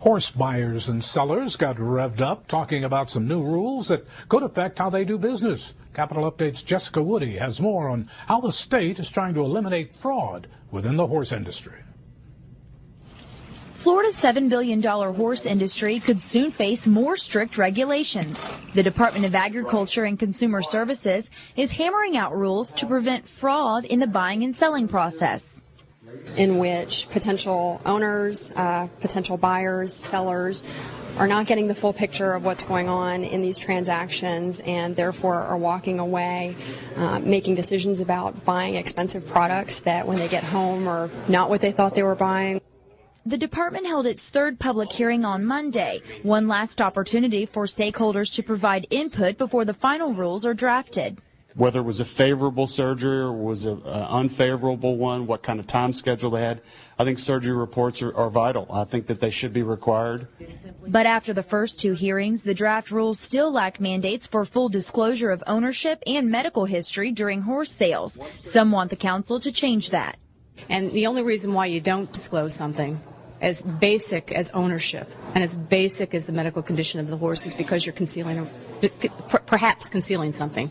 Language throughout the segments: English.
Horse buyers and sellers got revved up talking about some new rules that could affect how they do business. Capital Update's Jessica Woody has more on how the state is trying to eliminate fraud within the horse industry. Florida's $7 billion horse industry could soon face more strict regulations. The Department of Agriculture and Consumer Services is hammering out rules to prevent fraud in the buying and selling process, in which potential owners, potential buyers, sellers are not getting the full picture of what's going on in these transactions and therefore are walking away making decisions about buying expensive products that when they get home are not what they thought they were buying. The department held its third public hearing on Monday, one last opportunity for stakeholders to provide input before the final rules are drafted. Whether it was a favorable surgery or was an unfavorable one, what kind of time schedule they had. I think surgery reports are vital. I think that they should be required. But after the first two hearings, the draft rules still lack mandates for full disclosure of ownership and medical history during horse sales. Some want the council to change that. And the only reason why you don't disclose something as basic as ownership and as basic as the medical condition of the horse is because you're perhaps concealing something.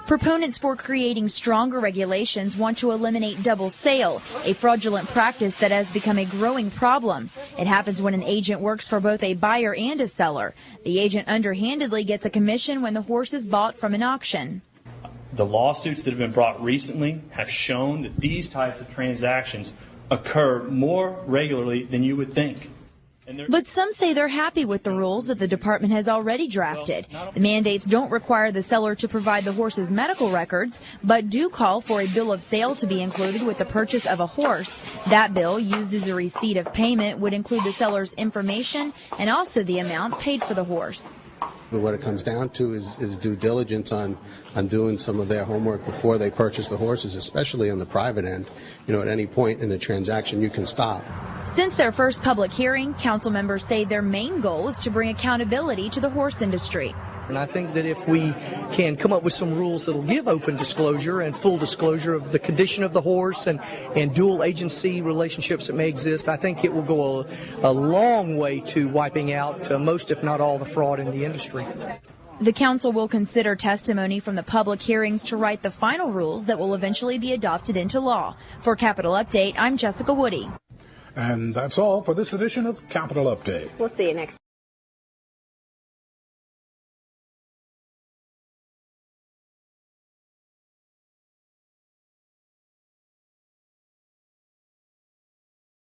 Proponents for creating stronger regulations want to eliminate double sale, a fraudulent practice that has become a growing problem. It happens when an agent works for both a buyer and a seller. The agent underhandedly gets a commission when the horse is bought from an auction. The lawsuits that have been brought recently have shown that these types of transactions occur more regularly than you would think. But some say they're happy with the rules that the department has already drafted. The mandates don't require the seller to provide the horse's medical records, but do call for a bill of sale to be included with the purchase of a horse. That bill, used as a receipt of payment, would include the seller's information and also the amount paid for the horse. But what it comes down to is due diligence on doing some of their homework before they purchase the horses, especially on the private end. You know, at any point in the transaction, you can stop. Since their first public hearing, council members say their main goal is to bring accountability to the horse industry. And I think that if we can come up with some rules that will give open disclosure and full disclosure of the condition of the horse and dual agency relationships that may exist, I think it will go a long way to wiping out most, if not all, the fraud in the industry. The council will consider testimony from the public hearings to write the final rules that will eventually be adopted into law. For Capital Update, I'm Jessica Woody. And that's all for this edition of Capital Update. We'll see you next.